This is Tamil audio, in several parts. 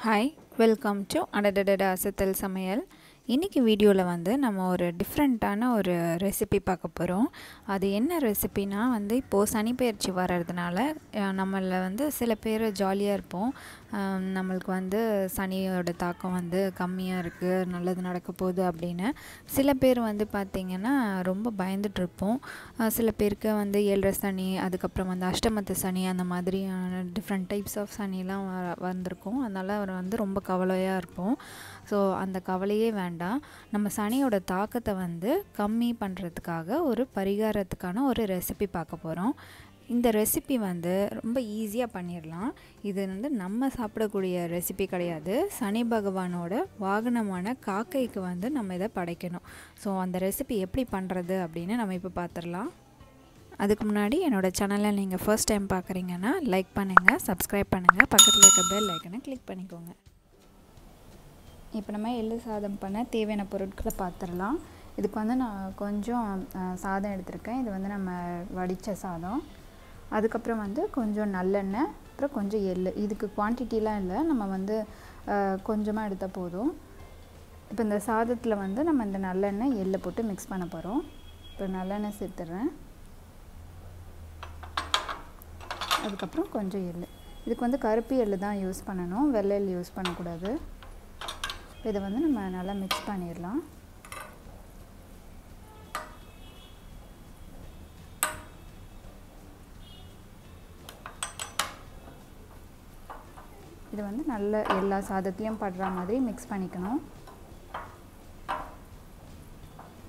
Hi, welcome to அடடடட அசத்தல் சமையல். இன்னைக்கு வீடியோல வந்து நம்ம ஒரு டிஃபரண்டான ஒரு ரெசிபி பார்க்க போறோம். அது என்ன ரெசிபினா வந்து இப்போ சனி பெயர்ச்சி வரதுனால நம்மள வந்து சில பேர் ஜாலியா இருப்போம். நம்மளுக்கு வந்து சனியோட தாக்கம் வந்து கம்மியா இருக்கு, நல்லது நடக்க போகுது அப்படின்னு. சில பேர் வந்து பார்த்தீங்கன்னா ரொம்ப பயந்துட்டு இருப்போம். சில பேருக்கு வந்து 7 சனி, அதுக்கப்புறம் வந்து அஷ்டமத்து சனி அந்த மாதிரியான டிஃப்ரெண்ட் டைப்ஸ் ஆஃப் சனிலாம் வந்திருக்கும். அதனால அவர் வந்து ரொம்ப கவலையாக இருப்போம். ஸோ அந்த கவலையே வேண்டாம். நம்ம சனியோட தாக்கத்தை வந்து கம்மி பண்ணுறதுக்காக ஒரு பரிகாரத்துக்கான ஒரு ரெசிபி பார்க்க போகிறோம். இந்த ரெசிபி வந்து ரொம்ப ஈஸியாக பண்ணிடலாம். இது வந்து நம்ம சாப்பிடக்கூடிய ரெசிபி கிடையாது. சனி பகவானோட வாகனமான காக்கைக்கு வந்து நம்ம இதை படைக்கணும். ஸோ அந்த ரெசிபி எப்படி பண்ணுறது அப்படின்னு நம்ம இப்போ பார்த்துடலாம். அதுக்கு முன்னாடி என்னோடய சேனலை நீங்கள் ஃபர்ஸ்ட் டைம் பார்க்குறீங்கன்னா லைக் பண்ணுங்கள், சப்ஸ்கிரைப் பண்ணுங்கள், பக்கத்தில் இருக்க பெல் ஐக்கனை கிளிக் பண்ணிக்கோங்க. இப்போ நம்ம எள்ளு சாதம் பண்ண தேவையான பொருட்களை பார்த்துடலாம். இதுக்கு வந்து நான் கொஞ்சம் சாதம் எடுத்திருக்கேன். இது வந்து நம்ம வடித்த சாதம். அதுக்கப்புறம் வந்து கொஞ்சம் நல்லெண்ணெய், அப்புறம் கொஞ்சம் எள்ளு. இதுக்கு குவான்டிட்டிலாம் இல்லை, நம்ம வந்து கொஞ்சமாக எடுத்தால் போதும். இப்போ இந்த சாதத்தில் வந்து நம்ம இந்த நல்லெண்ணெய் எள்ளை போட்டு மிக்ஸ் பண்ண போகிறோம். இப்போ நல்லெண்ணெய் சேர்த்துட்றேன். அதுக்கப்புறம் கொஞ்சம் எள்ளு. இதுக்கு வந்து கருப்பு எள்ளு தான் யூஸ் பண்ணணும், வெள்ளை எள்ளு யூஸ் பண்ணக்கூடாது. இதை வந்து நம்ம நல்லா மிக்ஸ் பண்ணிடலாம். இது வந்து நல்ல எல்லா சாதத்துலேயும் படுற மாதிரி மிக்ஸ் பண்ணிக்கணும்.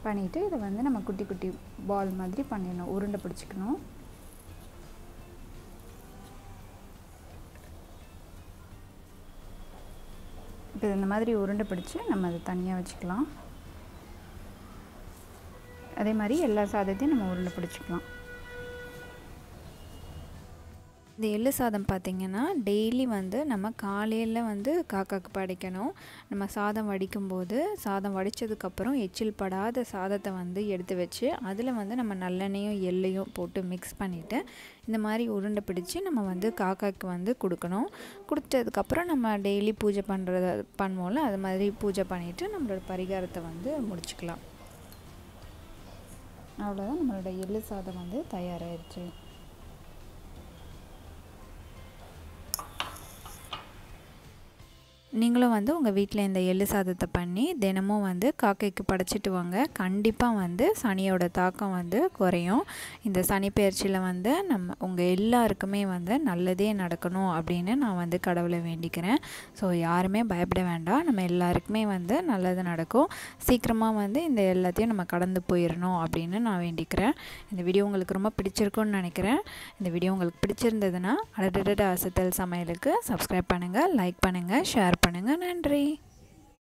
பண்ணிவிட்டு இதை வந்து நம்ம குட்டி குட்டி பால் மாதிரி பண்ணிடணும், உருண்டை பிடிச்சிக்கணும். இப்போ இந்த மாதிரி உருண்டை பிடிச்சி நம்ம அதை தனியாக வச்சுக்கலாம். அதே மாதிரி எல்லா சாதத்தையும் நம்ம உருண்டை பிடிச்சிக்கலாம். இந்த எள்ளு சாதம் பார்த்திங்கன்னா டெய்லி வந்து நம்ம காலையில் வந்து காக்காக்கு படைக்கணும். நம்ம சாதம் வடிக்கும்போது சாதம் வடித்ததுக்கப்புறம் எச்சில் படாத சாதத்தை வந்து எடுத்து வச்சு அதில் வந்து நம்ம நல்லெண்ணெயும் எள்ளையும் போட்டு மிக்ஸ் பண்ணிவிட்டு இந்த மாதிரி உருண்டை பிடிச்சி நம்ம வந்து காக்காக்கு வந்து கொடுக்கணும். கொடுத்ததுக்கப்புறம் நம்ம டெய்லி பூஜை பண்ணுவோம்ல, அது மாதிரி பூஜை பண்ணிவிட்டு நம்மளோட பரிகாரத்தை வந்து முடிச்சுக்கலாம். அவ்வளோதான், நம்மளோட எள்ளு சாதம் வந்து தயாராகிடுச்சு. நீங்களும் வந்து உங்கள் வீட்டில் இந்த எள்ளு சாதத்தை பண்ணி தினமும் வந்து காக்கைக்கு படைச்சிட்டு வாங்க. கண்டிப்பாக வந்து சனியோட தாக்கம் வந்து குறையும். இந்த சனி பெயர்ச்சியில் வந்து நம்ம உங்கள் எல்லாருக்குமே வந்து நல்லதே நடக்கணும் அப்படின்னு நான் வந்து கடவுளை வேண்டிக்கிறேன். ஸோ யாருமே பயப்பட வேண்டாம், நம்ம எல்லாருக்குமே வந்து நல்லது நடக்கும். சீக்கிரமாக வந்து இந்த எல்லாத்தையும் நம்ம கடந்து போயிடணும் அப்படின்னு நான் வேண்டிக்கிறேன். இந்த வீடியோ உங்களுக்கு ரொம்ப பிடிச்சிருக்குன்னு நினைக்கிறேன். இந்த வீடியோ உங்களுக்கு பிடிச்சிருந்ததுன்னா அடடட அசத்தல் சமையலுக்கு சப்ஸ்கிரைப் பண்ணுங்கள், லைக் பண்ணுங்கள், ஷேர் பண்ணுங்க. நன்றி.